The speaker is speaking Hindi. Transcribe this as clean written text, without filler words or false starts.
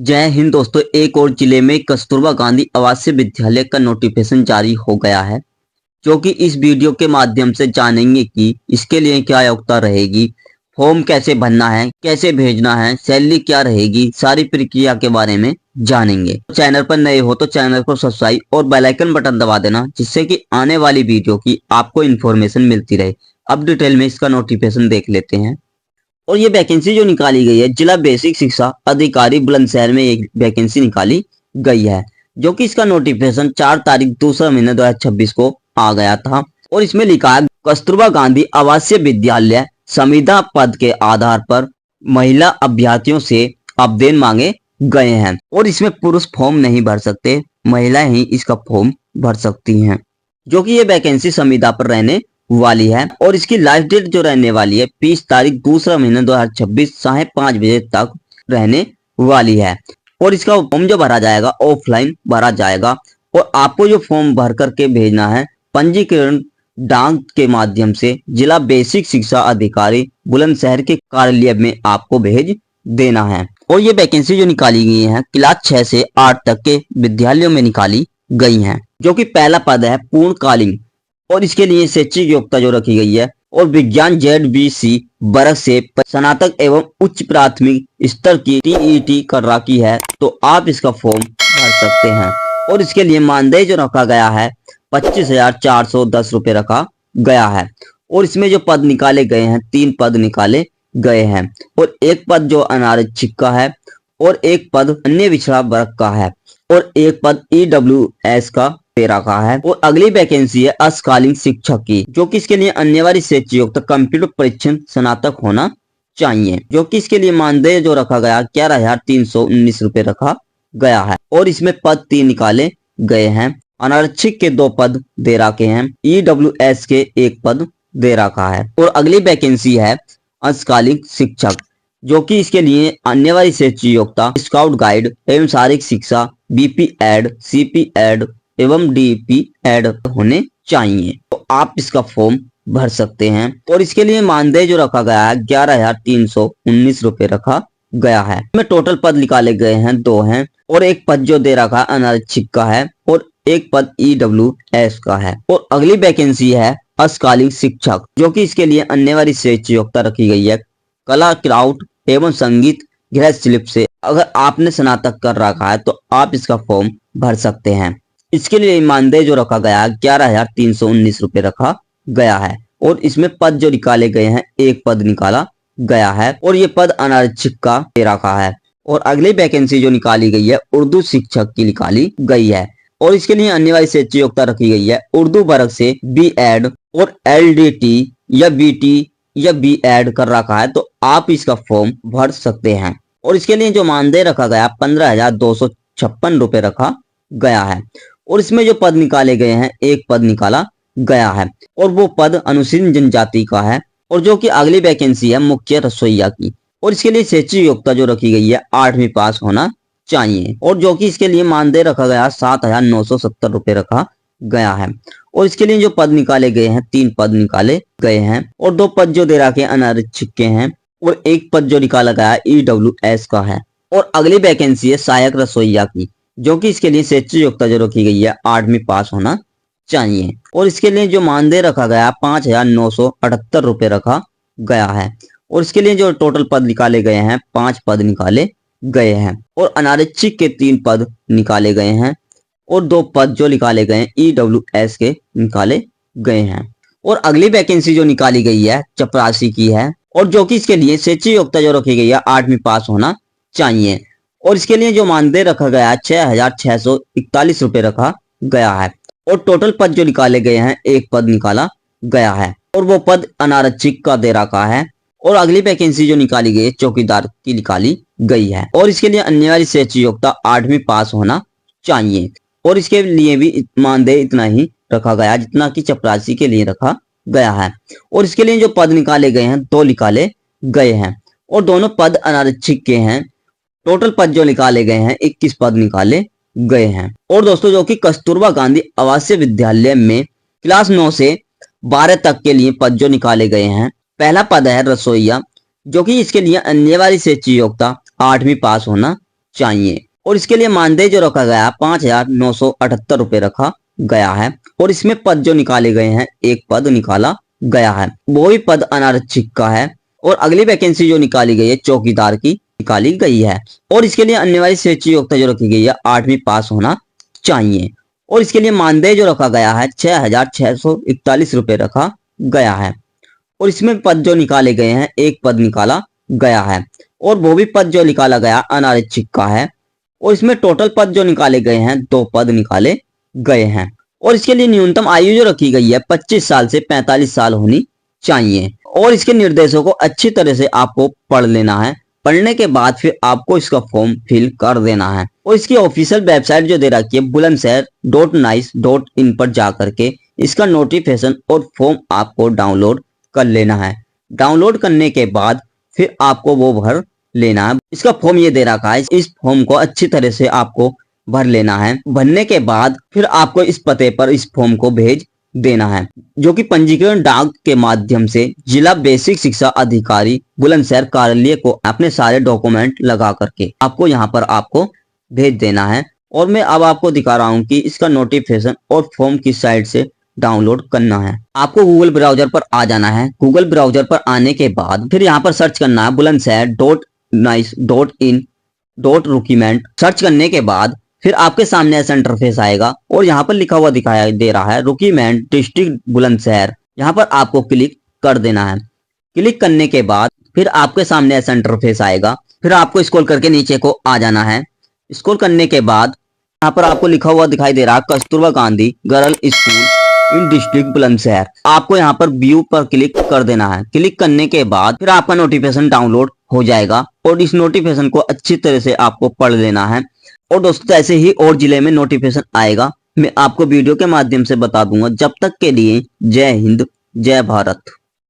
जय हिंद दोस्तों। एक और जिले में कस्तूरबा गांधी आवासीय विद्यालय का नोटिफिकेशन जारी हो गया है, जो कि इस वीडियो के माध्यम से जानेंगे कि इसके लिए क्या योग्यता रहेगी, फॉर्म कैसे भरना है, कैसे भेजना है, सैलरी क्या रहेगी, सारी प्रक्रिया के बारे में जानेंगे। चैनल पर नए हो तो चैनल को सब्सक्राइब और बेल आइकन बटन दबा देना, जिससे कि आने वाली वीडियो की आपको इन्फॉर्मेशन मिलती रहे। अब डिटेल में इसका नोटिफिकेशन देख लेते हैं। और ये वैकेंसी जो निकाली गई है, जिला बेसिक शिक्षा अधिकारी बुलंदशहर में एक वैकेंसी निकाली गई है, जो कि इसका नोटिफिकेशन 4 तारीख दूसरा महीना 2026 को आ गया था। और इसमें लिखा है कस्तूरबा गांधी आवासीय विद्यालय संविदा पद के आधार पर महिला अभ्यर्थियों से आवेदन मांगे गए हैं। और इसमें पुरुष फॉर्म नहीं भर सकते, महिलाएं ही इसका फॉर्म भर सकती हैं, जो कि ये वैकेंसी संविदा पर रहने वाली है। और इसकी लास्ट डेट जो रहने वाली है 20 तारीख दूसरा महीना 2026 5:30 बजे तक रहने वाली है। और इसका फॉर्म जो भरा जाएगा ऑफलाइन भरा जाएगा, और आपको जो फॉर्म भर करके भेजना है पंजीकरण डाक के माध्यम से जिला बेसिक शिक्षा अधिकारी बुलंदशहर के कार्यालय में आपको भेज देना है। और ये वैकेंसी जो निकाली गई है क्लास 6 से 8 तक के विद्यालयों में निकाली गई हैं, जो कि पहला पद है पूर्णकालीन। और इसके लिए शैक्षिक योग्यता जो रखी गई है, और विज्ञान ZBC वर्ग से स्नातक एवं उच्च प्राथमिक स्तर की TET कर रखी है तो आप इसका फॉर्म भर सकते हैं। और इसके लिए मानदेय जो रखा गया है 25,410 रुपये रखा गया है। और इसमें जो पद निकाले गए हैं 3 पद निकाले गए हैं, और एक पद जो अनारक्षित का है, और एक पद अन्य पिछड़ा वर्ग का है, और एक पद EWS का दे रखा है। और अगली वैकेंसी है अल्पकालीन शिक्षक की, जो कि इसके लिए अनिवार्य शैक्षिक योग्यता कंप्यूटर परीक्षण स्नातक होना चाहिए, जो कि इसके लिए मानदेय जो रखा गया 11,319 रुपये रखा गया है। और इसमें पद 3 निकाले गए हैं, अनारक्षित के 2 पद दे रखे हैं, EWS के 1 पद दे रखा है। और अगली वैकेंसी है अल्पकालीन शिक्षक, जो कि इसके लिए अनिवार्य शैक्षिक योग्यता स्काउट गाइड एवं शारीरिक शिक्षा BP एड CP एड एवं DP एड होने चाहिए, तो आप इसका फॉर्म भर सकते हैं। और इसके लिए मानदेय जो रखा गया है 11,319 रुपये रखा गया है। इसमें टोटल पद निकाले गए हैं 2 हैं, और एक पद जो दे रखा अनारक्षित का है, और एक पद EWS का है। और अगली वैकेंसी है अल्पकालीन शिक्षक, जो कि इसके लिए अनिवार्य शैक्षिक योग्यता रखी गई है कला क्राउट एवं संगीत गृह स्लिप से। अगर आपने स्नातक कर रखा है तो आप इसका फॉर्म भर सकते हैं। इसके लिए मानदेय जो रखा गया है 11,319 रुपये रखा गया है। और इसमें पद जो निकाले गए हैं 1 पद निकाला गया है, और ये पद अनारक्षित का दे रखा है। और अगली वैकेंसी जो निकाली गई है उर्दू शिक्षक की निकाली गई है, और इसके लिए अनिवार्य शैक्षिक योग्यता रखी गई है उर्दू वर्ग से B.Ed और LDT या BT या B.Ed कर रखा है तो आप इसका फॉर्म भर सकते हैं। और इसके लिए जो मानदेय रखा गया 15,256 रुपये रखा गया है। और इसमें जो पद निकाले गए हैं 1 पद निकाला गया है, और वो पद अनुसूचित जनजाति का है। और जो कि अगली वैकेंसी है मुख्य रसोईया की, और इसके लिए शैक्षिक योग्यता जो रखी गई है 8वीं पास होना चाहिए। और जो कि इसके लिए मानदेय रखा गया 7,970 रुपये रखा गया है। और इसके लिए जो पद निकाले गए हैं 3 पद निकाले गए हैं, और 2 पद जो दे रखे अनारक्षित के हैं, और 1 पद जो निकाला गया EWS का है। और अगली वैकेंसी है सहायक रसोईया की, जो कि इसके लिए शैक्षिक योग्यता जो रखी गई है 8वीं पास होना चाहिए। और इसके लिए जो मानदेय रखा गया 5,978 रुपये रखा गया है। और इसके लिए जो टोटल पद निकाले गए हैं 5 पद निकाले गए हैं, और अनारक्षित के 3 पद निकाले गए हैं, और 2 पद जो निकाले गए हैं EWS के निकाले गए हैं। और अगली वैकेंसी जो निकाली गई है चपरासी की है, और जो कि इसके लिए शैक्षिक योग्यता जो रखी गई है 8वीं पास होना चाहिए। और इसके लिए जो मानदेय रखा गया है 6,641 रुपये रखा गया है। और टोटल पद जो निकाले गए हैं 1 पद निकाला गया है, और वो पद अनारक्षित का दे रखा है। और अगली वैकेंसी जो निकाली गई है चौकीदार की निकाली गई है, और इसके लिए अनिवार्य शैक्षिक योग्यता 8वीं पास होना चाहिए। और इसके लिए भी मानदेय इतना ही रखा गया जितना कि चपरासी के लिए रखा गया है। और इसके लिए जो पद निकाले गए हैं 2 निकाले गए हैं, और दोनों पद अनारक्षित के हैं। टोटल पद जो निकाले गए हैं 21 पद निकाले गए हैं। और दोस्तों जो कि कस्तूरबा गांधी आवासीय विद्यालय में क्लास 9 से 12 तक के लिए पद जो निकाले गए हैं, पहला पद है रसोईया, जो कि इसके लिए अनिवार्य शैक्षिक योग्यता 8वीं पास होना चाहिए। और इसके लिए मानदेय जो रखा गया है 5,978 रुपए रखा गया है। और इसमें पद जो निकाले गए हैं, एक पद निकाला गया है, वो भी पद अनारक्षित का है। और अगली वैकेंसी जो निकाली गई है चौकीदार की निकाली गई है। और इसके लिए अनिवार्य शैक्षिक योग्यता जो रखी गई है 8वीं पास होना चाहिए। और इसके लिए मानदेय जो रखा गया है 6,641 रुपए रखा गया है। और इसमें पद जो निकाले गए हैं, एक पद निकाला गया है। और वो भी पद जो निकाला गया अनारक्षित का है। और इसमें टोटल पद जो निकाले गए हैं 2 पद निकाले गए हैं। और इसके लिए न्यूनतम आयु जो रखी गई है 25 साल से 45 साल होनी चाहिए। और इसके निर्देशों को अच्छी तरह से आपको पढ़ लेना है। पढ़ने के बाद फिर आपको इसका फॉर्म फिल कर देना है। और इसकी ऑफिशियल वेबसाइट जो दे रखी है bulandshahr.nice.in पर जाकर के इसका नोटिफिकेशन और फॉर्म आपको डाउनलोड कर लेना है। डाउनलोड करने के बाद फिर आपको वो भर लेना है। इसका फॉर्म ये दे रखा है, इस फॉर्म को अच्छी तरह से आपको भर लेना है। भरने के बाद फिर आपको इस पते पर इस फॉर्म को भेज देना है, जो कि पंजीकरण डाक के माध्यम से जिला बेसिक शिक्षा अधिकारी बुलंदशहर कार्यालय को अपने सारे डॉक्यूमेंट लगा करके आपको यहाँ पर आपको भेज देना है। और मैं अब आपको दिखा रहा हूँ कि इसका नोटिफिकेशन और फॉर्म किस साइट से डाउनलोड करना है। आपको गूगल ब्राउजर पर आ जाना है। गूगल ब्राउजर पर आने के बाद फिर यहाँ पर सर्च करना है bulandshahr.nice.in.document। सर्च करने के बाद फिर आपके सामने ऐसा इंटरफेस आएगा और यहाँ पर लिखा हुआ दिखाई दे रहा है डॉक्यूमेंट डिस्ट्रिक्ट बुलंदशहर। यहाँ पर आपको क्लिक कर देना है। क्लिक करने के बाद फिर आपके सामने ऐसा इंटरफेस आएगा। फिर आपको स्क्रॉल करके नीचे को आ जाना है। स्क्रॉल करने के बाद यहाँ पर आपको लिखा हुआ दिखाई दे रहा है कस्तूरबा गांधी गर्ल स्कूल इन डिस्ट्रिक्ट बुलंदशहर। आपको यहाँ पर व्यू पर क्लिक कर देना है। क्लिक करने के बाद फिर आपका नोटिफिकेशन डाउनलोड हो जाएगा और इस नोटिफिकेशन को अच्छी तरह से आपको पढ़ लेना है। और दोस्तों ऐसे ही और जिले में नोटिफिकेशन आएगा, मैं आपको वीडियो के माध्यम से बता दूंगा। जब तक के लिए जय हिंद, जय भारत।